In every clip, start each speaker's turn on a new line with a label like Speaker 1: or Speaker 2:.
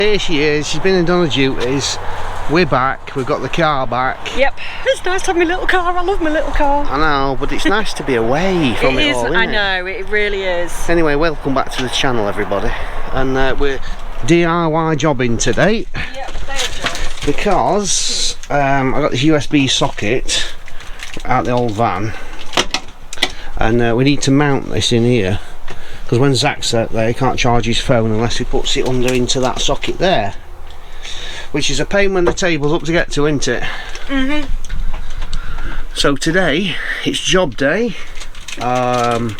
Speaker 1: Here she is, she's been and done her duties. We're back, we've got the car back.
Speaker 2: Yep, it's nice to have my little car, I love my little car.
Speaker 1: I know, but it's nice to be away from it all, isn't it?
Speaker 2: I know, it really is.
Speaker 1: Anyway, welcome back to the channel, everybody. And we're DIY jobbing today.
Speaker 2: Yep, job.
Speaker 1: Because I got this USB socket out the old van. And we need to mount this in here. Because when Zach's out there, he can't charge his phone unless he puts it under into that socket there. Which is a pain when the table's up to get to, isn't it? So today, it's job day. And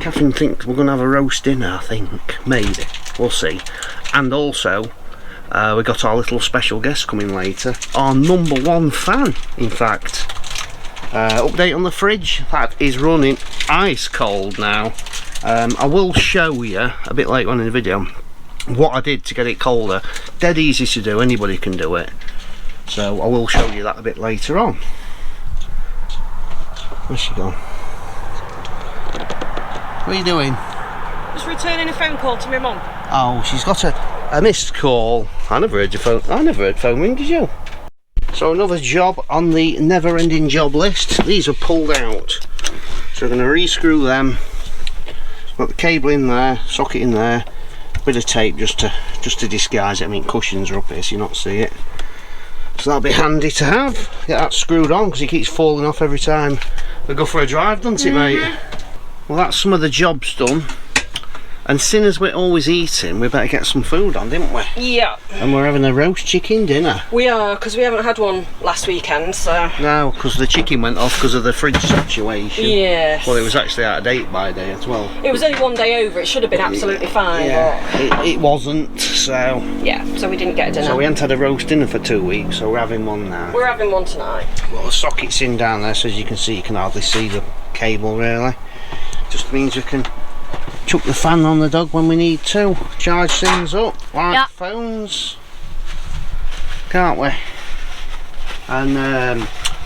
Speaker 1: Catherine thinks we're going to have a roast dinner, I think. Maybe. We'll see. And also, we got our little special guest coming later. Our #1 fan, in fact. Update on the fridge. That is running ice cold now. I will show you a bit later on in the video what I did to get it colder. Dead easy to do, anybody can do it. So I will show you that a bit later on. Where's she gone? What are you doing?
Speaker 2: Just returning a phone call to my mum.
Speaker 1: Oh, she's got a missed call. I never heard your phone. I never heard phone ring, did you? So another job on the never-ending job list. These are pulled out, so we're going to re-screw them. Got the cable in there, socket in there, bit of tape just to disguise it. I mean, cushions are up here so you not see it. So that'll be handy to have. Get that screwed on because it keeps falling off every time we go for a drive, doesn't it, mate? Well, that's some of the jobs done. And seeing as we're always eating, we better get some food on, didn't we?
Speaker 2: Yeah.
Speaker 1: And we're having a roast chicken dinner.
Speaker 2: We are, because we haven't had one last weekend, so...
Speaker 1: No, because the chicken went off because of the fridge situation.
Speaker 2: Yes.
Speaker 1: Well, it was actually out of date by day as well.
Speaker 2: It was only one day over, it should have been absolutely fine,
Speaker 1: yeah,
Speaker 2: but...
Speaker 1: It wasn't, so...
Speaker 2: Yeah, so we didn't get a dinner.
Speaker 1: So we hadn't had a roast dinner for 2 weeks, so we're having one now.
Speaker 2: We're having one tonight.
Speaker 1: Well, the socket's in down there, so as you can see, you can hardly see the cable, really. Just means we can chuck the fan on the dog when we need to, charge things up like phones, can't we? And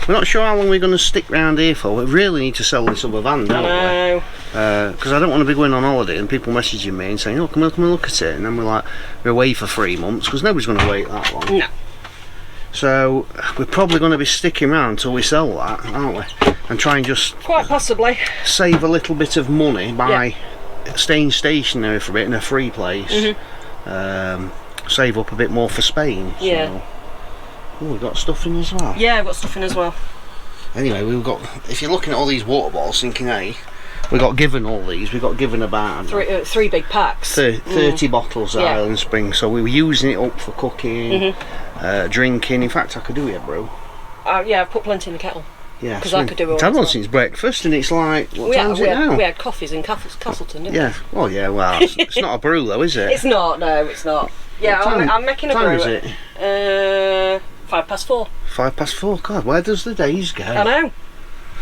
Speaker 1: we're not sure how long we're going to stick round here for. We really need to sell this other van, don't we? Because I don't want to be going on holiday and people messaging me and saying, oh, come and look at it, and then we're away for 3 months, because nobody's going to wait that long.
Speaker 2: No.
Speaker 1: So we're probably going to be sticking around until we sell that, aren't we? And try and just
Speaker 2: quite possibly
Speaker 1: save a little bit of money by staying stationary for a bit in a free place. Save up a bit more for Spain.
Speaker 2: Yeah.
Speaker 1: So. Oh, we've got stuff in as well.
Speaker 2: Yeah, we've got stuff in as well.
Speaker 1: Anyway, we've got, if you're looking at all these water bottles thinking, hey, we got given all these, we got given about
Speaker 2: three big packs.
Speaker 1: 30 bottles of Island Spring, so we were using it up for cooking, drinking. In fact, I could do it, bro.
Speaker 2: Yeah, I've put plenty in the kettle.
Speaker 1: Yeah,
Speaker 2: because I could do it all.
Speaker 1: I've had one since breakfast, and it's like, what time is it now?
Speaker 2: We had coffees in Castleton, didn't we?
Speaker 1: Yeah, well, yeah, well, it's not a brew though, is it?
Speaker 2: It's not, no, it's not. Yeah, I'm making a brew.
Speaker 1: What time is
Speaker 2: it? 4:05.
Speaker 1: 4:05, God, where does the days go?
Speaker 2: I know.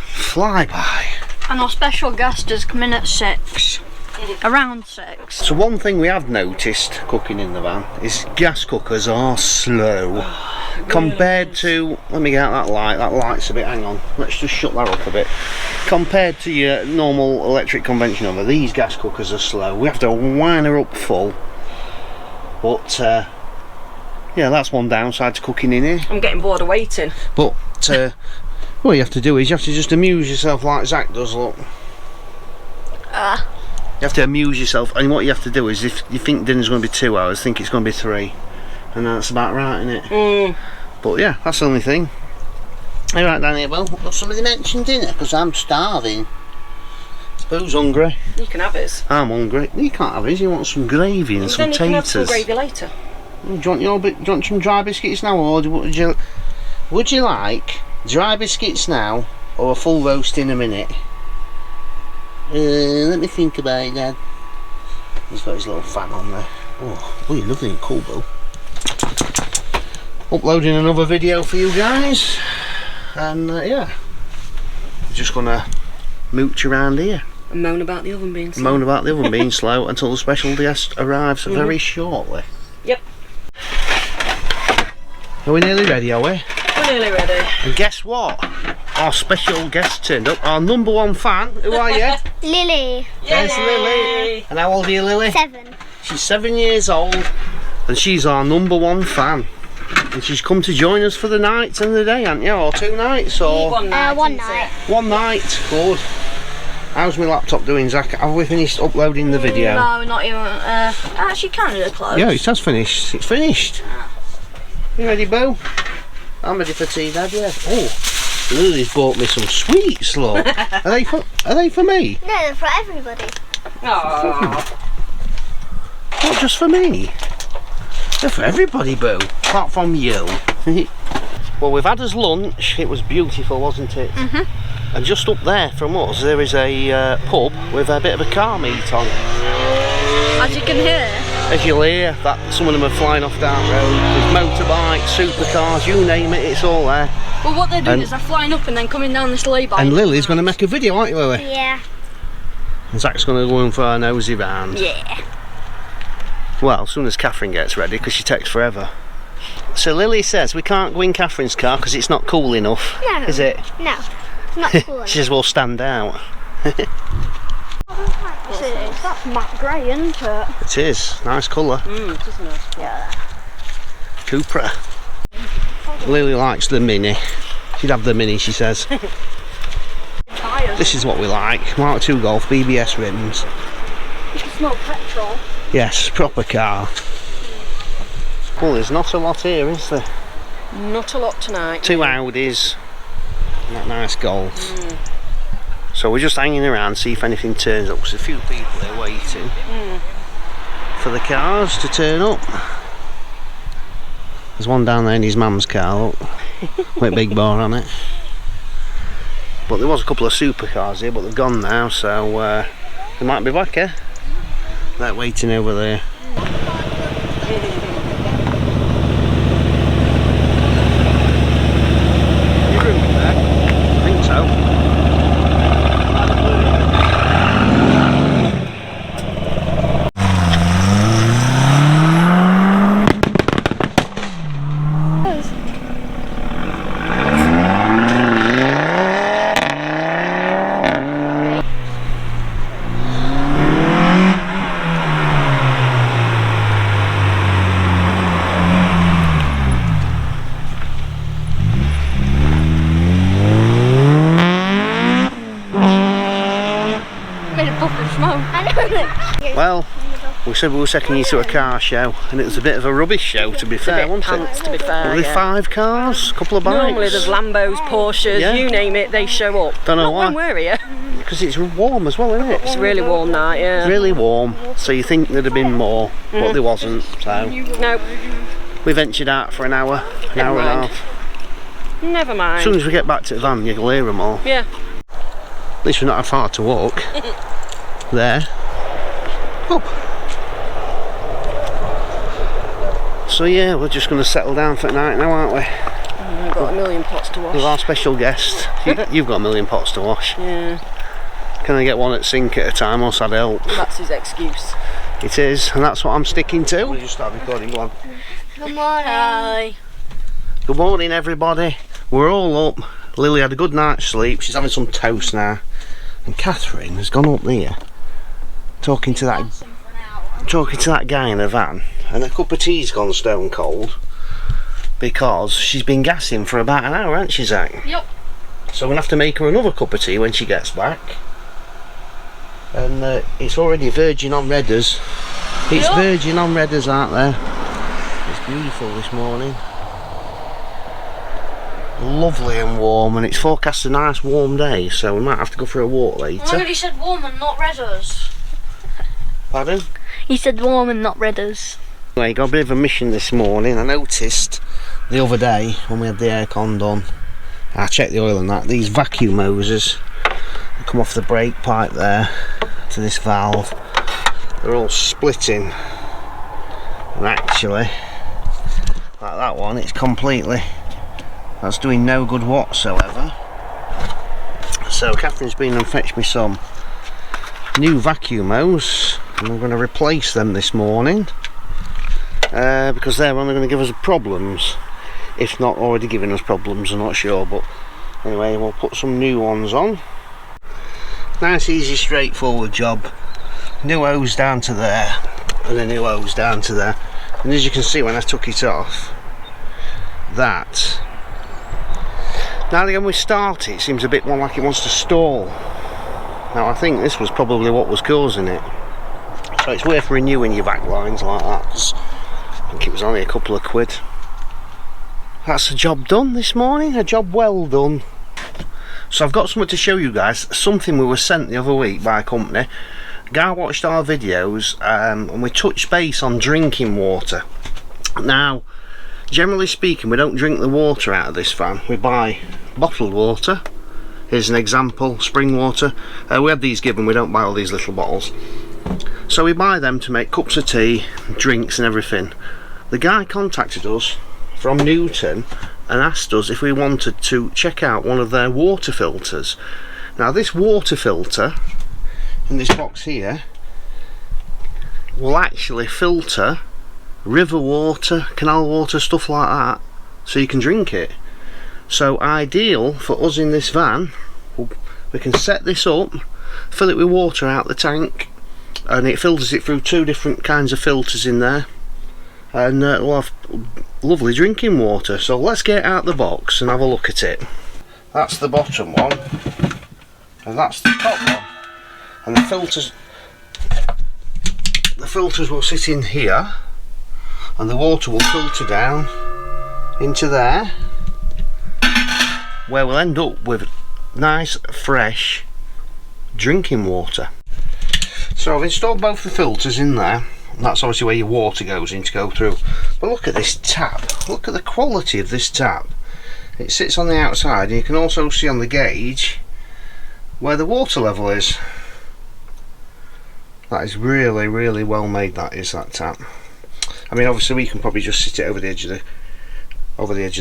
Speaker 1: Fly by.
Speaker 3: And our special guest is coming at 6. Around 6.
Speaker 1: So one thing we have noticed cooking in the van is gas cookers are slow. Compared to, let me get out that light, light's a bit, hang on, let's just shut that up a bit. Compared to your normal electric convention oven, these gas cookers are slow. We have to wind her up full. But, yeah, that's one downside to cooking in here.
Speaker 2: I'm getting bored of waiting.
Speaker 1: But, what you have to do is you have to just amuse yourself like Zach does, look. You have to amuse yourself, and what you have to do is, if you think dinner's going to be 2 hours, think it's going to be 3. And that's about right, isn't it? But yeah, that's the only thing. Alright, Danny, well, somebody mentioned dinner, because I'm starving. Who's hungry?
Speaker 2: You can have his.
Speaker 1: I'm hungry. You can't have his, you want some gravy and some taters.
Speaker 2: Then you can have some gravy later.
Speaker 1: Do you want some dry biscuits now, or would you like dry biscuits now, or a full roast in a minute? Let me think about it, Dad. He's got his little fan on there. Oh, you're lovely and cool, Bill. Uploading another video for you guys, and yeah, just gonna mooch around here
Speaker 2: and moan about the oven being slow.
Speaker 1: Moan about the oven being slow until the special guest arrives very shortly.
Speaker 2: Yep.
Speaker 1: Are we nearly ready, are we?
Speaker 2: We're nearly ready.
Speaker 1: And guess what? Our special guest turned up. Our #1 fan. Who are you?
Speaker 3: Lily.
Speaker 1: There's Lily. And how old are you, Lily?
Speaker 3: 7.
Speaker 1: She's 7 years old. and she's our #1 fan. And she's come to join us for the night and the day, hasn't you? Or 2 nights, or
Speaker 2: One night.
Speaker 3: One night.
Speaker 1: 1 night. Good. How's my laptop doing, Zach? Have we finished uploading the video?
Speaker 3: No, not even. Actually, kind of close.
Speaker 1: Yeah, it has finished. It's finished. You ready, Bo? I'm ready for tea, Dad. Yeah. Oh, Lily's bought me some sweets, look. Are they for me?
Speaker 3: No, they're for everybody.
Speaker 2: Aww.
Speaker 1: Not just for me. They're for everybody, Bo. Apart from you. Well, we've had us lunch. It was beautiful, wasn't it? And just up there from us, there is a pub with a bit of a car meet on.
Speaker 3: As you can hear.
Speaker 1: As you'll hear, that some of them are flying off down the road. There's motorbikes, supercars, you name it, it's all there.
Speaker 3: Well, what they're doing is they're flying up and then coming down this lay-by.
Speaker 1: And Lily's going to make a video, aren't you, Lily?
Speaker 3: Yeah.
Speaker 1: And Zach's going to go in for a nosy round.
Speaker 3: Yeah.
Speaker 1: Well, as soon as Catherine gets ready, because she takes forever. So Lily says we can't go in Catherine's car because it's not cool enough.
Speaker 3: No.
Speaker 1: Is it?
Speaker 3: No. It's not cool.
Speaker 1: She says we'll stand out.
Speaker 3: That's matte grey, isn't it?
Speaker 1: It is. Nice colour.
Speaker 2: It is nice.
Speaker 3: Yeah.
Speaker 1: Cupra. Lily likes the Mini. She'd have the Mini, she says. This is what we like. Mark II Golf, BBS rims.
Speaker 3: You can smell petrol.
Speaker 1: Yes, proper car. Well, there's not a lot here, is there?
Speaker 2: Not a lot tonight.
Speaker 1: 2 Audis. And that nice Golf. So we're just hanging around, see if anything turns up. There's a few people there waiting for the cars to turn up. There's one down there in his mum's car, look. With a big bar on it. But there was a couple of supercars here, but they've gone now, so they might be back here. They're waiting over there. I think so. Well, we said we were taking you to a car show, and it was a bit of a rubbish show, to be fair, wasn't it?
Speaker 2: To be fair,
Speaker 1: Only 5 cars, a couple of bikes.
Speaker 2: Normally there's Lambos, Porsches,
Speaker 1: Yeah.
Speaker 2: you name it, they show up.
Speaker 1: Don't know
Speaker 2: Not
Speaker 1: why.
Speaker 2: when we're here.
Speaker 1: Because it's warm as well, isn't it?
Speaker 2: It's a really warm night, yeah.
Speaker 1: Really warm, so you think there'd have been more, but there wasn't, so
Speaker 2: No,
Speaker 1: we ventured out for an hour and a
Speaker 2: mind.
Speaker 1: half.
Speaker 2: never
Speaker 1: As
Speaker 2: mind.
Speaker 1: soon as we get back to the van, you'll hear them all.
Speaker 2: Yeah.
Speaker 1: At least we're not far to walk. There. Up. So yeah, we're just going to settle down for tonight now, aren't we?
Speaker 2: We've got a million pots to wash.
Speaker 1: With our special guest. You've got a million pots to wash.
Speaker 2: Yeah,
Speaker 1: Can I get one at sink at a time, or I'd help?
Speaker 2: that's his excuse.
Speaker 1: It is, and that's what I'm sticking to. We'll just start recording, go on.
Speaker 3: Good morning. Hi.
Speaker 1: Good morning, everybody. We're all up. Lily had a good night's sleep. She's having some toast now. And Catherine has gone up there talking to that guy in the van, and her cup of tea's gone stone cold because she's been gassing for about an hour, hasn't she, Zach?
Speaker 2: Yep.
Speaker 1: So we're going to have to make her another cup of tea when she gets back. And it's already virgin on redders. It's virgin on redders out there. It's beautiful this morning. Lovely and warm, and it's forecast a nice warm day, so we might have to go for a walk later.
Speaker 3: He said warm and not redders.
Speaker 1: Pardon?
Speaker 3: He said warm and not redders.
Speaker 1: Anyway, got a bit of a mission this morning. I noticed the other day when we had the aircon done, I checked the oil and that, these vacuum hoses that come off the brake pipe there to this valve, they're all splitting, and actually like that one, it's completely, that's doing no good whatsoever. So Catherine's been and fetched me some new vacuum hose, and I'm going to replace them this morning because they're only going to give us problems, if not already giving us problems, I'm not sure, but anyway, we'll put some new ones on. Nice, easy, straightforward job. New hose down to there, and a new hose down to there. And as you can see when I took it off, that now again we start it seems a bit more like it wants to stall. Now I think this was probably what was causing it. So it's worth renewing your back lines like that, 'cause I think it was only a couple of quid. That's the job done this morning, a job well done. So I've got something to show you guys, something we were sent the other week by a company. A guy watched our videos and we touched base on drinking water. Now, generally speaking, we don't drink the water out of this van, we buy bottled water. Here's an example, spring water. We have these given, we don't buy all these little bottles. So we buy them to make cups of tea, drinks and everything. The guy contacted us from Newton and asked us if we wanted to check out one of their water filters. Now this water filter in this box here will actually filter river water, canal water, stuff like that, so you can drink it. So ideal for us in this van. We can set this up, fill it with water out the tank, and it filters it through 2 different kinds of filters in there, and we'll have lovely drinking water. So let's get out the box and have a look at it. That's the bottom one and that's the top one, and the filters will sit in here and the water will filter down into there, where we'll end up with nice fresh drinking water. So I've installed both the filters in there. That's obviously where your water goes in to go through. But look at this tap, look at the quality of this tap. It sits on the outside and you can also see on the gauge where the water level is. That is really, really well made, that is, that tap. I mean obviously we can probably just sit it over the edge of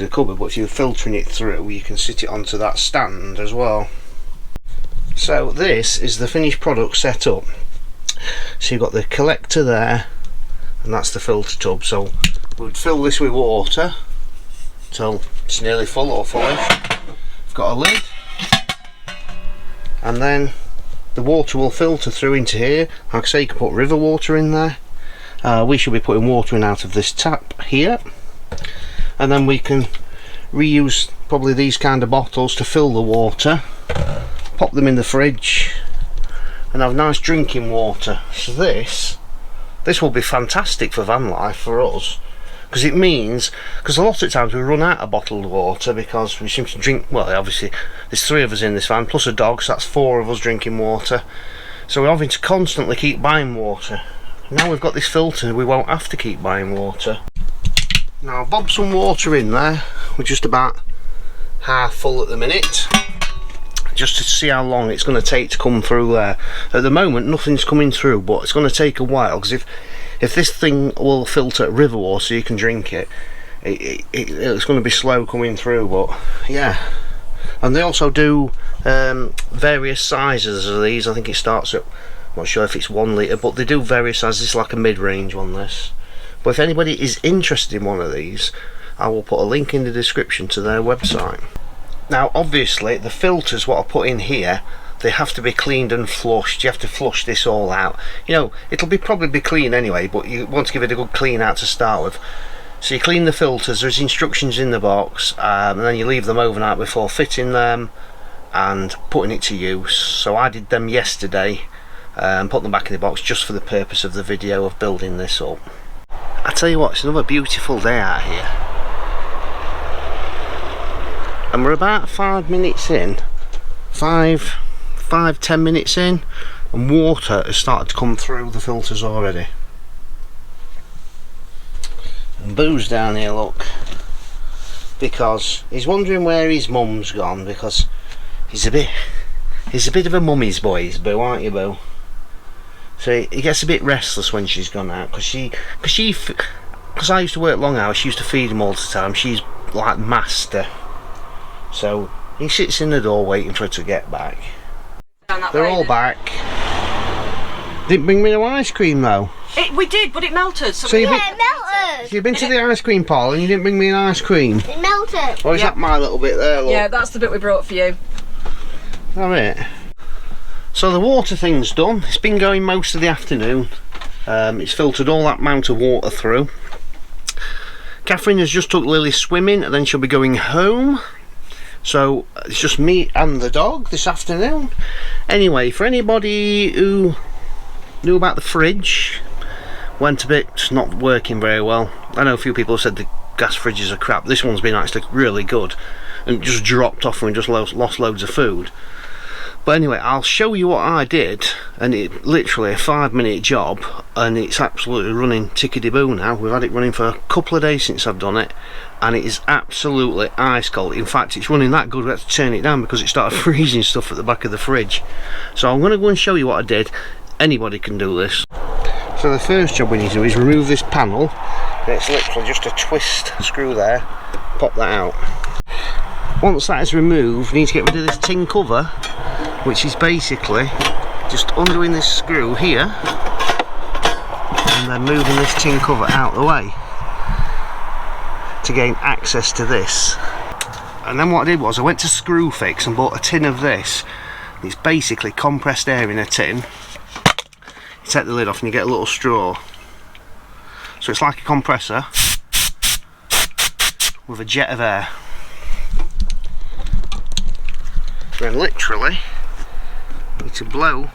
Speaker 1: the cupboard, but if you're filtering it through you can sit it onto that stand as well. So this is the finished product set up. So you've got the collector there and that's the filter tub. So we'd fill this with water till it's nearly full or fullish. We've got a lid and then the water will filter through into here. Like I say, you can put river water in there. We should be putting water in out of this tap here, and then we can reuse probably these kind of bottles to fill the water, pop them in the fridge and have nice drinking water. So this will be fantastic for van life for us, because it means, because a lot of times we run out of bottled water because we seem to drink, well obviously there's 3 of us in this van plus a dog, so that's 4 of us drinking water, so we're having to constantly keep buying water. Now we've got this filter, we won't have to keep buying water. Now I've bobbed some water in there, we're just about half full at the minute, just to see how long it's going to take to come through there. At the moment nothing's coming through, but it's going to take a while, because if this thing will filter river water so you can drink it, it's going to be slow coming through. But yeah, and they also do various sizes of these. I think it starts at, I'm not sure if it's 1 litre, but they do various sizes. It's like a mid-range one, this. But if anybody is interested in one of these, I will put a link in the description to their website. Now obviously the filters what I put in here, they have to be cleaned and flushed. You have to flush this all out. You know, it'll probably be clean anyway, but you want to give it a good clean out to start with. So you clean the filters, there's instructions in the box, and then you leave them overnight before fitting them and putting it to use. So I did them yesterday and put them back in the box just for the purpose of the video of building this up. I tell you what, it's another beautiful day out here. And we're about 5 minutes in, 5-10 minutes in, and water has started to come through the filters already. And Boo's down here, look, because he's wondering where his mum's gone, because he's a bit of a mummy's boy, is Boo, aren't you, Boo? So he gets a bit restless when she's gone out, because I used to work long hours, she used to feed him all the time. She's like master. So he sits in the door waiting for her to get back. They're all back. Didn't bring me no ice cream though.
Speaker 2: We did, but it melted. So
Speaker 3: it melted.
Speaker 1: So you've been to the ice cream parlour and you didn't bring me an ice cream.
Speaker 3: It melted.
Speaker 1: Or is that my little bit there, look?
Speaker 2: Yeah, that's the bit we brought for you.
Speaker 1: Alright. So the water thing's done. It's been going most of the afternoon. It's filtered all that amount of water through. Catherine has just took Lily swimming and then she'll be going home. So it's just me and the dog this afternoon. Anyway, for anybody who knew about the fridge, went a bit not working very well. I know a few people have said the gas fridges are crap. This one's been actually really good and just dropped off and just lost loads of food. But anyway, I'll show you what I did, and it literally a 5-minute job, and it's absolutely running tickety-boo now. We've had it running for a couple of days since I've done it, and it is absolutely ice cold. In fact, it's running that good we had to turn it down because it started freezing stuff at the back of the fridge. So I'm going to go and show you what I did. Anybody can do this. So the first job we need to do is remove this panel. It's literally just a twist screw there, pop that out. Once that is removed, we need to get rid of this tin cover, which is basically just undoing this screw here and then moving this tin cover out of the way to gain access to this. And then what I did was I went to Screw Fix and bought a tin of this. It's basically compressed air in a tin. You take the lid off and you get a little straw. So it's like a compressor with a jet of air. Then literally you need to blow,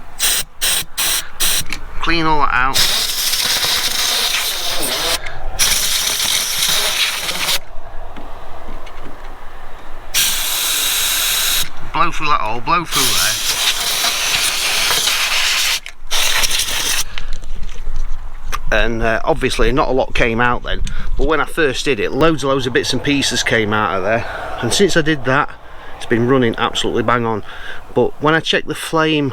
Speaker 1: clean all that out, blow through that hole, blow through there, and obviously not a lot came out then, but when I first did it, loads of bits and pieces came out of there, and since I did that, it's been running absolutely bang on. But when I checked the flame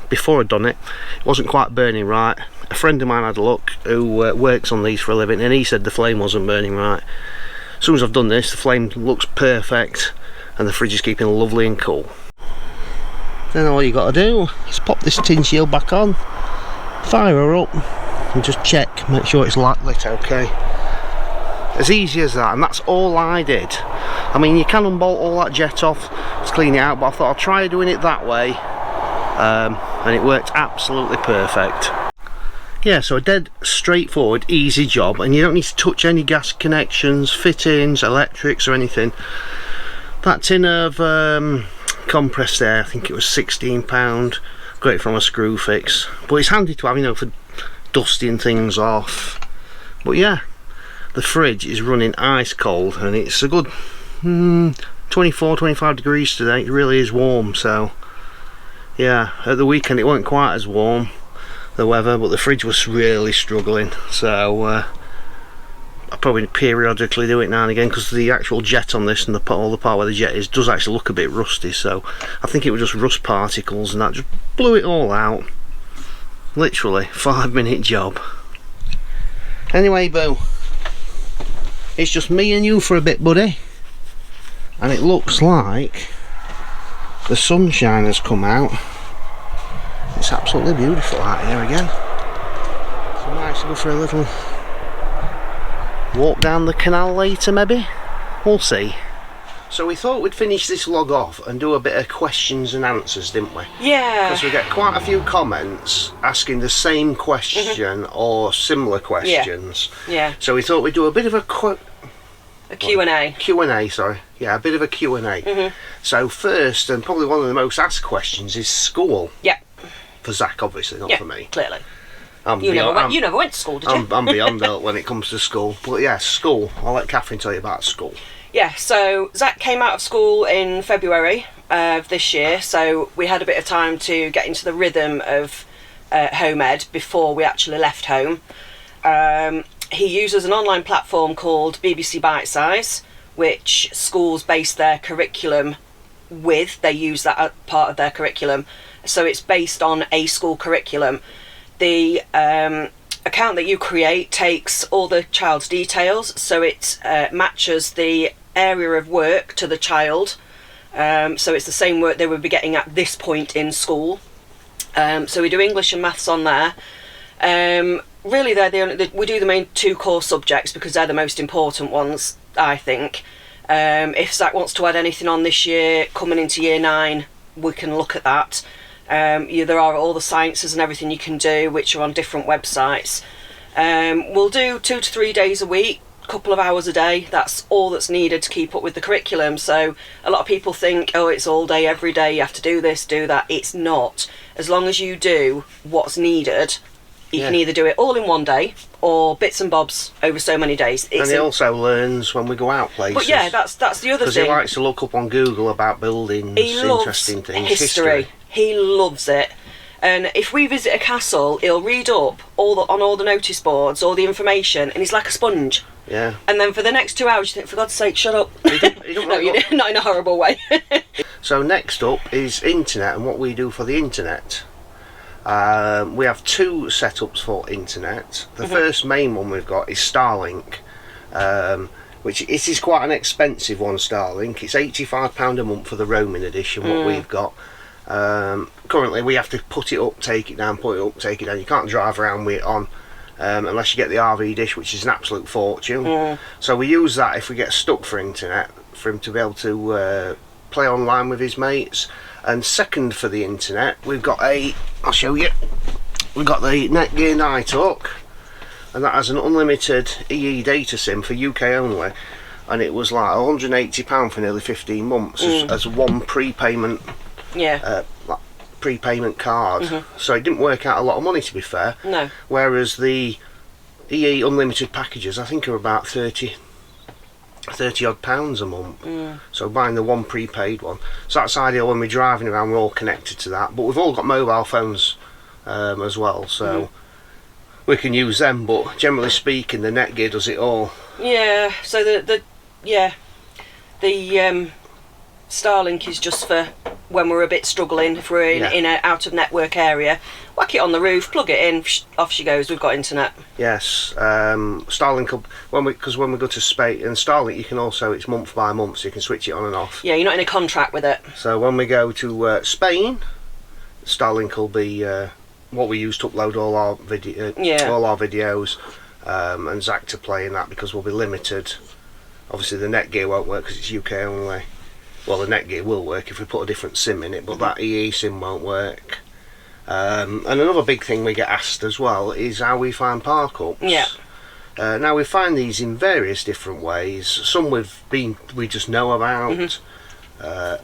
Speaker 1: before I'd done it, it wasn't quite burning right. A friend of mine had a look who works on these for a living, and he said the flame wasn't burning right. As soon as I've done this, the flame looks perfect and the fridge is keeping lovely and cool. Then all you got to do is pop this tin shield back on, fire her up and just check, make sure it's lit okay. As easy as that, and that's all I did. I mean, you can unbolt all that jet off to clean it out, but I thought I'll try doing it that way, and it worked absolutely perfect. Yeah, so a dead straightforward, easy job, and you don't need to touch any gas connections, fittings, electrics or anything. That tin of compressed air, I think it was £16, got it from a Screw Fix, but it's handy to have, you know, for dusting things off. But yeah, the fridge is running ice cold, and it's a good 24-25 degrees today. It really is warm. So yeah, at the weekend it wasn't quite as warm, the weather, but the fridge was really struggling. So I probably periodically do it now and again, because the actual jet on this and all the part where the jet is does actually look a bit rusty. So I think it was just rust particles, and that just blew it all out. Literally 5-minute job. Anyway, boo, it's just me and you for a bit, buddy. And it looks like the sunshine has come out. It's absolutely beautiful out here again. So I might actually go for a little walk down the canal later, maybe. We'll see. So we thought we'd finish this log off and do a bit of questions and answers, didn't we? Yeah. Because we get quite a few comments asking the same question or similar questions.
Speaker 2: Yeah.
Speaker 1: So we thought we'd do a bit of a
Speaker 2: Q&A.
Speaker 1: Q&A, sorry. Yeah, a bit of a Q&A. So first, and probably one of the most asked questions, is school. Yeah. For Zach, obviously, not for me.
Speaker 2: Clearly. You never went to school, did you?
Speaker 1: I'm beyond it when it comes to school. But yeah, school. I'll let Catherine tell you about school.
Speaker 2: Yeah, so Zach came out of school in February of this year, so we had a bit of time to get into the rhythm of home ed before we actually left home. He uses an online platform called BBC Bite Size, which schools base their curriculum with. They use that as part of their curriculum, so it's based on a school curriculum. The account that you create takes all the child's details, so it matches the area of work to the child, so it's the same work they would be getting at this point in school. So we do English and maths on there. Really, we do the main 2 core subjects because they're the most important ones, I think. If Zach wants to add anything on this year, coming into year 9, we can look at that. There are all the sciences and everything you can do, which are on different websites. We'll do 2 to 3 days a week couple of hours a day. That's all that's needed to keep up with the curriculum. So a lot of people think, oh, it's all day, every day, you have to do this, do that. It's not. As long as you do what's needed, you can either do it all in one day or bits and bobs over so many days.
Speaker 1: And he also learns when we go out places.
Speaker 2: But yeah, that's the other thing.
Speaker 1: Because he likes to look up on Google about buildings, interesting things.
Speaker 2: History. He loves it. And if we visit a castle, he'll read up on all the notice boards, all the information, and he's like a sponge.
Speaker 1: Yeah.
Speaker 2: And then for the next 2 hours, you think, for God's sake, shut up.
Speaker 1: He don't
Speaker 2: No, not in a horrible way.
Speaker 1: So next up is internet and what we do for the internet. We have 2 setups for internet. The first main one we've got is Starlink, which it is quite an expensive one, Starlink. It's £85 a month for the roaming edition, what we've got. Currently we have to put it up, take it down, put it up, take it down. You can't drive around with it on unless you get the RV dish, which is an absolute fortune. So we use that if we get stuck for internet, for him to be able to play online with his mates. And second for the internet, we've got I'll show you, we've got the Netgear Nighthawk, and that has an unlimited EE data sim for UK only, and it was like £180 for nearly 15 months as one prepayment prepayment card. So it didn't work out a lot of money, to be fair.
Speaker 2: No.
Speaker 1: Whereas the EE unlimited packages, I think, are about 30 odd pounds a month. So buying the one prepaid one, so that's ideal when we're driving around. We're all connected to that, but we've all got mobile phones as well, so we can use them. But generally speaking, the Netgear does it all. Yeah.
Speaker 2: So the Starlink is just for when we're a bit struggling, if we're in an out of network area. Whack it on the roof, plug it in, off she goes. We've got internet.
Speaker 1: Yes, Starlink. When we go to Spain, and Starlink, you can also, it's month by month, so you can switch it on and off.
Speaker 2: Yeah, you're not in a contract with it.
Speaker 1: So when we go to Spain, Starlink will be what we use to upload all our videos, and Zach to play in that, because we'll be limited. Obviously, the Netgear won't work because it's UK only. Well, the Netgear will work if we put a different SIM in it, but that EE SIM won't work. And another big thing we get asked as well is how we find park-ups.
Speaker 2: Yeah.
Speaker 1: Now we find these in various different ways. Some we just know about.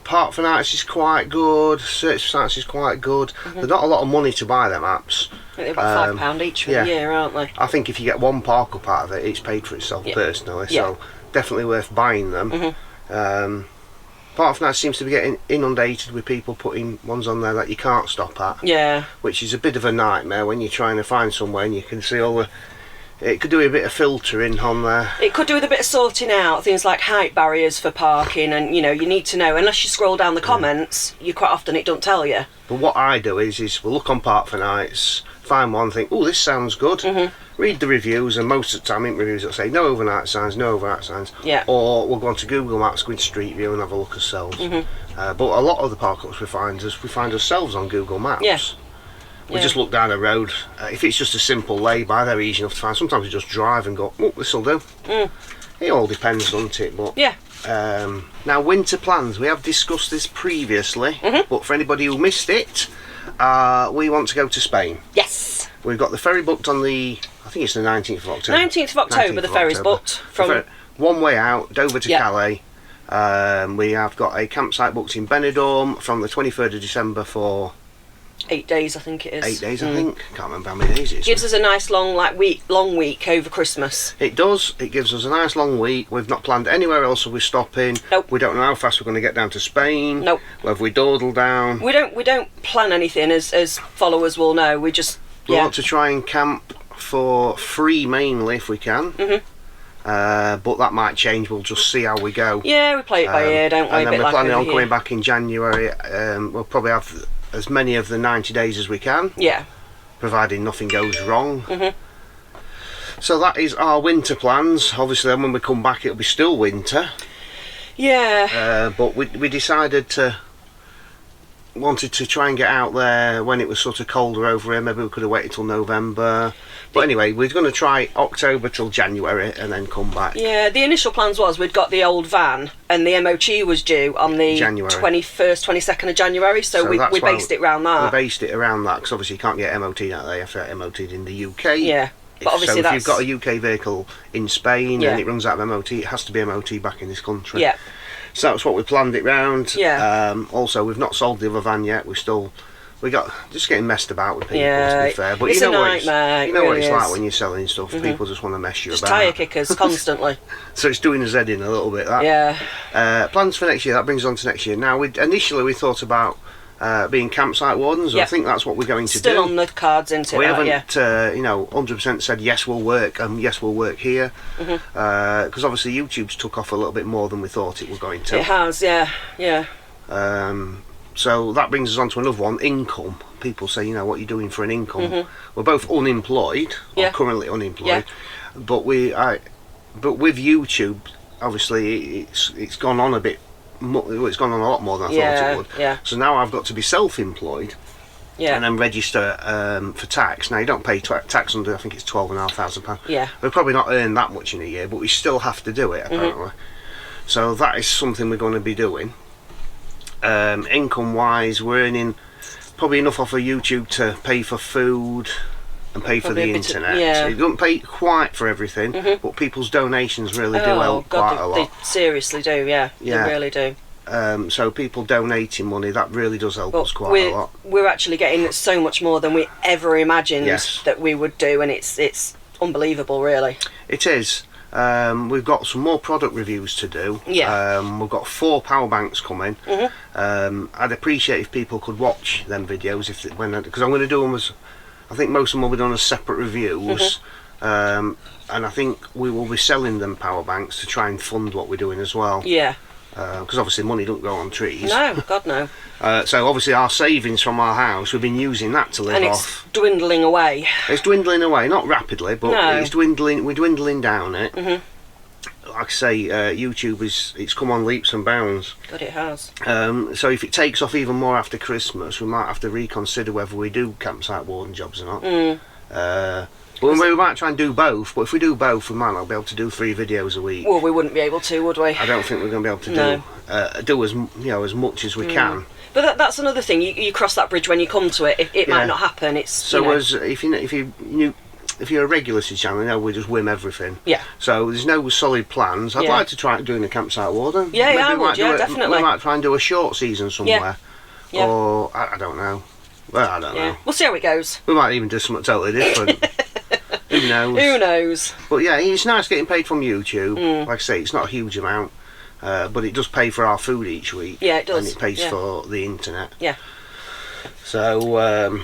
Speaker 1: Park for Nights is quite good. Search for Nights is quite good. There's not a lot of money to buy them apps.
Speaker 2: I think they're about £5 each for the year, aren't they?
Speaker 1: I think if you get one park-up out of it, it's paid for itself personally. So definitely worth buying them. Park for Nights seems to be getting inundated with people putting ones on there that you can't stop at. Yeah. Which is a bit of a nightmare when you're trying to find somewhere and you can see all the... It could do with a bit of filtering on there. It could do with a bit of sorting out things like height barriers for parking, and you need to know. Unless you scroll down the comments, you quite often it don't tell you. But what I do is we'll look on Park for Nights, find one, think, oh, this sounds good. Read the reviews, and most of the time in reviews it'll say no overnight signs, no overnight signs. Yeah. Or we'll go onto Google Maps, go into Street View and have a look ourselves. But a lot of the park-ups we find ourselves on Google Maps. Yeah. We just look down the road. If it's just a simple lay-by, they're easy enough to find. Sometimes we just drive and go, oh, this'll do. It all depends, doesn't it? But now, winter plans. We have discussed this previously, but for anybody who missed it, we want to go to Spain. Yes. We've got the ferry booked on I think it's the 19th of October. 19th of October, the ferry's booked. From one way out, Dover to Calais. We have got a campsite booked in Benidorm from the 23rd of December for... 8 days, I think it is. 8 days, I think. Can't remember how many days it is. Gives us a nice long week over Christmas. It does. It gives us a nice long week. We've not planned anywhere else we're stopping. Nope. We don't know how fast we're going to get down to Spain. Nope. Whether we dawdle down. We don't plan anything, as followers will know. We just want to try and camp for free mainly if we can. But that might change. We'll just see how we go. Yeah, we play it by ear, don't we? And then we're planning on coming back in January. We'll probably have as many of the 90 days as we can. Yeah. Providing nothing goes wrong. So that is our winter plans. Obviously then when we come back it'll be still winter. Yeah. But we decided wanted to try and get out there when it was sort of colder over here. Maybe we could have waited till November. But anyway, we're going to try October till January and then come back. Yeah, the initial plans was we'd got the old van and the MOT was due on the January. 21st, 22nd of January, so we based it around that. We based it around that because obviously you can't get MOT out there, you have to get MOT'd in the UK. Yeah.
Speaker 2: But obviously
Speaker 1: if you've got a UK vehicle in Spain
Speaker 2: Yeah.
Speaker 1: and it runs out of MOT, it has to be MOT back in this country.
Speaker 2: Yeah.
Speaker 1: So that's what we planned it round.
Speaker 2: Yeah.
Speaker 1: Also, we've not sold the other van yet. We got just getting messed about with people,
Speaker 2: Yeah,
Speaker 1: to be fair. But
Speaker 2: it's
Speaker 1: you know
Speaker 2: a
Speaker 1: what
Speaker 2: nightmare,
Speaker 1: you know what
Speaker 2: it
Speaker 1: it's
Speaker 2: really
Speaker 1: like
Speaker 2: is.
Speaker 1: when you're selling stuff. People just want to mess you
Speaker 2: Just
Speaker 1: about.
Speaker 2: tyre kickers constantly.
Speaker 1: So it's doing us head in a little bit. That.
Speaker 2: Yeah.
Speaker 1: Plans for next year. That brings us on to next year. Now, initially we thought about being campsite wardens.
Speaker 2: Yep.
Speaker 1: I think that's what we're going to do.
Speaker 2: Still on the cards, isn't it?
Speaker 1: We haven't,
Speaker 2: Yeah.
Speaker 1: 100% said yes, we'll work. Yes, we'll work here. Because obviously YouTube's took off a little bit more than we thought it was going to.
Speaker 2: It has, yeah, yeah.
Speaker 1: So that brings us on to another one, income. People say, what are you doing for an income? We're both unemployed, or currently unemployed. But but with YouTube, obviously, it's gone on a bit. It's gone on a lot more than I thought it would.
Speaker 2: Yeah.
Speaker 1: So now I've got to be self-employed.
Speaker 2: Yeah.
Speaker 1: And then register for tax. Now you don't pay tax under, I think it's £12,500.
Speaker 2: Yeah.
Speaker 1: We'll probably not earn that much in a year, but we still have to do it apparently. So that is something we're going to be doing. Income wise, we're earning probably enough off of YouTube to pay for food and pay for the internet. It doesn't pay quite for everything, but people's donations really do help quite a lot.
Speaker 2: They seriously do, yeah. They really do.
Speaker 1: So people donating money, that really does help us quite a lot.
Speaker 2: We're actually getting so much more than we ever imagined that we would do, and it's unbelievable, really.
Speaker 1: It is. We've got some more product reviews to do.
Speaker 2: Yeah.
Speaker 1: We've got 4 power banks coming. I'd appreciate if people could watch them videos because I'm going to do them as, I think most of them will be done as separate reviews. And I think we will be selling them power banks to try and fund what we're doing as well.
Speaker 2: Yeah.
Speaker 1: Because obviously money don't grow on trees.
Speaker 2: No, God no.
Speaker 1: So obviously our savings from our house, we've been using that to live
Speaker 2: And
Speaker 1: off.
Speaker 2: it's dwindling away.
Speaker 1: It's dwindling away, not rapidly, but it's dwindling. We're dwindling down it. Like I say, YouTube it's come on leaps and bounds.
Speaker 2: God, it has.
Speaker 1: So if it takes off even more after Christmas, we might have to reconsider whether we do campsite warden jobs or not. Well, we might try and do both, but if we do both, we might not be able to do 3 videos a week.
Speaker 2: Well, we wouldn't be able to, would we?
Speaker 1: I don't think we're going to be able to do as much as we can.
Speaker 2: But that's another thing. You cross that bridge when you come to it. It might not happen. It's
Speaker 1: so if you're a regular to the channel, we just whim everything.
Speaker 2: Yeah.
Speaker 1: So there's no solid plans. I'd like to try doing a campsite warden.
Speaker 2: Yeah,
Speaker 1: Maybe
Speaker 2: I would. Yeah, definitely.
Speaker 1: We might try and do a short season somewhere.
Speaker 2: Yeah.
Speaker 1: Or I don't know. Well, I don't know.
Speaker 2: We'll see how it goes.
Speaker 1: We might even do something totally different. Who knows?
Speaker 2: Who knows?
Speaker 1: But yeah, it's nice getting paid from YouTube. Like I say, it's not a huge amount, but it does pay for our food each week.
Speaker 2: Yeah, it does.
Speaker 1: And it pays for the internet.
Speaker 2: Yeah.
Speaker 1: So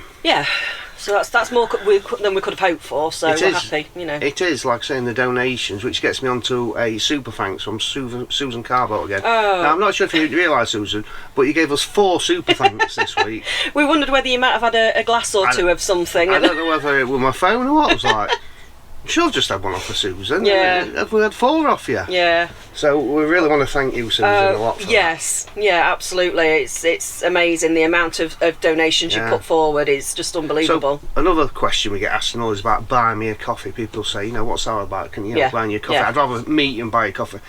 Speaker 2: so that's more than we could have hoped for. So we're happy,
Speaker 1: It is, like saying the donations, which gets me onto a super thanks from Susan Carbolt again. Now, I'm not sure if you realise, Susan, but you gave us 4 super thanks this week.
Speaker 2: We wondered whether you might have had a glass or 2 of something.
Speaker 1: I don't know whether it was my phone or what. I was like, she'll just have one off of Susan.
Speaker 2: Yeah.
Speaker 1: Have we had 4 off you?
Speaker 2: Yeah.
Speaker 1: So we really want to thank you, Susan, a lot for
Speaker 2: that. Yeah, absolutely. It's amazing the amount of donations you put forward is just unbelievable.
Speaker 1: So another question we get asked and all is about buy me a coffee. People say, what's that about? Can you buy me a coffee? I'd rather meet you and buy a coffee.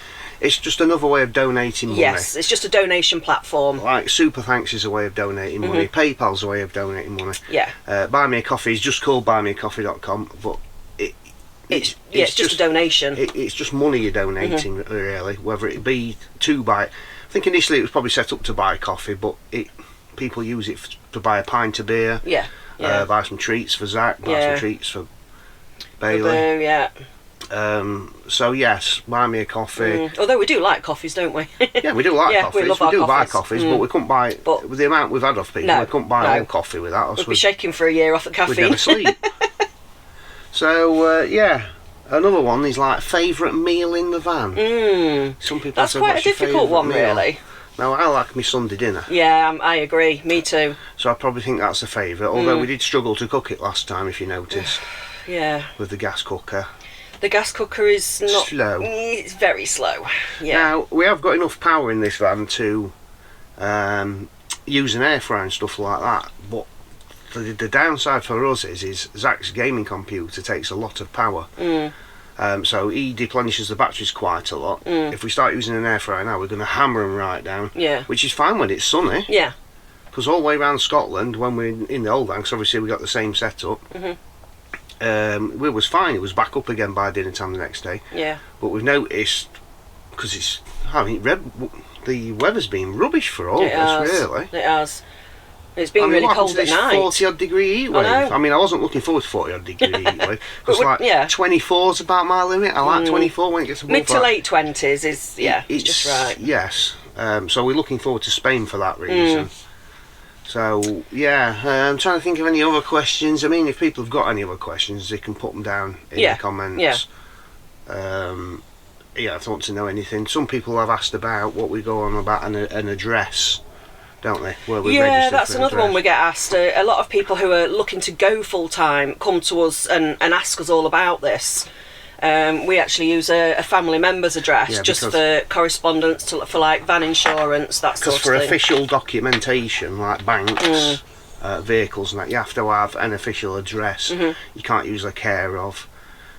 Speaker 1: It's just another way of donating money.
Speaker 2: Yes, it's just a donation platform.
Speaker 1: Like Super Thanks is a way of donating money. PayPal's a way of donating money.
Speaker 2: Yeah.
Speaker 1: Buy me a coffee is just called buymeacoffee.com, but
Speaker 2: it's just a donation.
Speaker 1: It's just money you're donating, really. Whether it be to buy, I think initially it was probably set up to buy coffee, but people use it to buy a pint of beer.
Speaker 2: Yeah.
Speaker 1: Buy some treats for Zach. Buy some treats for Bailey. So yes, buy me a coffee.
Speaker 2: Although we do like coffees, don't we?
Speaker 1: Yeah, we do like coffees.
Speaker 2: We love
Speaker 1: we
Speaker 2: our
Speaker 1: do
Speaker 2: coffees.
Speaker 1: buy coffees, but we couldn't buy with the amount we've had off people. We couldn't buy all coffee with that.
Speaker 2: We'd be shaking for a year off the caffeine.
Speaker 1: We'd never sleep. So another one is like favourite meal in the van. Some people
Speaker 2: That's
Speaker 1: say,
Speaker 2: quite a
Speaker 1: what's your
Speaker 2: difficult one,
Speaker 1: meal?
Speaker 2: really.
Speaker 1: Now I like my Sunday dinner.
Speaker 2: Yeah, I agree. Me too.
Speaker 1: So I probably think that's a favourite. Although we did struggle to cook it last time, if you noticed.
Speaker 2: Yeah.
Speaker 1: With the gas cooker.
Speaker 2: The gas cooker is not
Speaker 1: slow.
Speaker 2: It's very slow. Yeah.
Speaker 1: Now we have got enough power in this van to use an air fryer and stuff like that, but the downside for us is Zach's gaming computer takes a lot of power. So he replenishes the batteries quite a lot. If we start using an air fryer now, we're going to hammer them right down.
Speaker 2: Yeah.
Speaker 1: Which is fine when it's sunny.
Speaker 2: Yeah.
Speaker 1: Because all the way around Scotland, when we're in the old van, because obviously we got the same setup, we was fine. It was back up again by dinner time the next day.
Speaker 2: Yeah.
Speaker 1: But we've noticed, because it's, I mean, the weather's been rubbish for August, really.
Speaker 2: It has. It's been really cold at night.
Speaker 1: 40 odd degree heat wave. I mean, I wasn't looking forward to 40 odd degree heat wave. Because like 24's about my limit. I like 24 when it gets above
Speaker 2: mid to late 20s is it's just right.
Speaker 1: Yes. So we're looking forward to Spain for that reason. So yeah, I'm trying to think of any other questions. I mean, if people have got any other questions, they can put them down in the comments. If they want to know anything. Some people have asked about what we go on about an address, don't they? Where we register
Speaker 2: that's
Speaker 1: for
Speaker 2: another
Speaker 1: address.
Speaker 2: one we get asked. A lot of people who are looking to go full time come to us and ask us all about this. We actually use a family member's address just for correspondence, for like van insurance, that sort of thing.
Speaker 1: Because for official documentation, like banks, vehicles and that, you have to have an official address. You can't use a care of.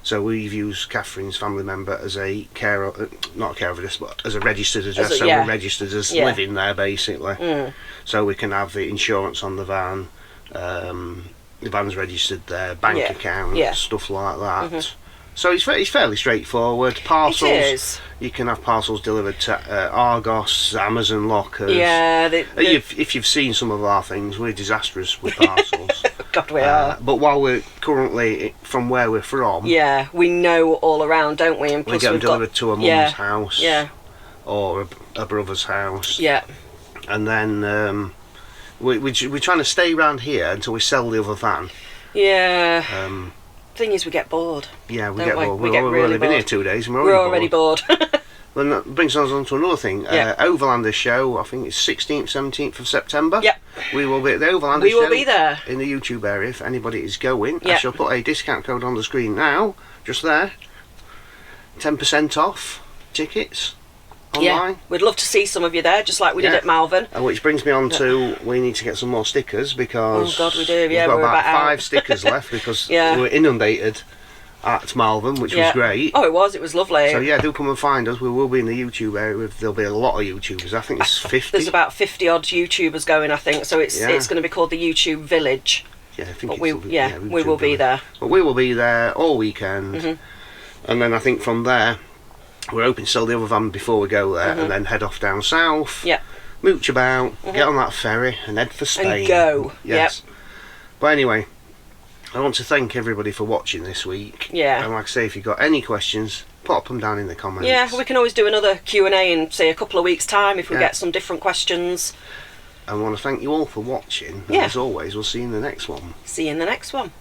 Speaker 1: So we've used Catherine's family member as a care of, not a care of address, but as a registered address. We're registered as living there, basically. So we can have the insurance on the van, the van's registered there, bank account, stuff like that. So it's fairly straightforward. Parcels,
Speaker 2: it is.
Speaker 1: You can have parcels delivered to Argos, Amazon lockers.
Speaker 2: Yeah.
Speaker 1: If you've seen some of our things, we're disastrous with parcels.
Speaker 2: God, we are.
Speaker 1: But while we're currently from where we're from,
Speaker 2: we know all around, don't we? And
Speaker 1: we
Speaker 2: plus
Speaker 1: get them delivered to a mum's house, or a brother's house. And then we're trying to stay around here until we sell the other van.
Speaker 2: Thing is, we get bored.
Speaker 1: Yeah, we get bored.
Speaker 2: We get really
Speaker 1: only been
Speaker 2: bored.
Speaker 1: here 2 days and
Speaker 2: we're already bored.
Speaker 1: Then that brings us on to another thing. Overlanders show, I think it's 16th, 17th of September. We will be at the Overlanders show.
Speaker 2: We will be there.
Speaker 1: In the YouTube area if anybody is going. I shall put a discount code on the screen now, just there. 10% off tickets online.
Speaker 2: We'd love to see some of you there, just like we did at Malvern.
Speaker 1: Which brings me on to, we need to get some more stickers because
Speaker 2: oh God, we do.
Speaker 1: we've got about 5 stickers left because we were inundated at Malvern, which was great.
Speaker 2: Oh, it was lovely.
Speaker 1: So do come and find us. We will be in the YouTube area. There'll be a lot of YouTubers. I think there's 50.
Speaker 2: There's about 50 odd YouTubers going, I think. So it's going to be called the YouTube Village.
Speaker 1: Yeah, I think
Speaker 2: we will be there.
Speaker 1: But we will be there all weekend, and then I think from there we're hoping to sell the other van before we go there, and then head off down south. Mooch about, get on that ferry, and head for Spain.
Speaker 2: And go.
Speaker 1: Yes. But anyway, I want to thank everybody for watching this week. And like I say, if you've got any questions, pop them down in the comments.
Speaker 2: Yeah, we can always do another Q&A in, say, a couple of weeks' time if we get some different questions.
Speaker 1: I want to thank you all for watching. And as always, we'll see you in the next one.
Speaker 2: See you in the next one.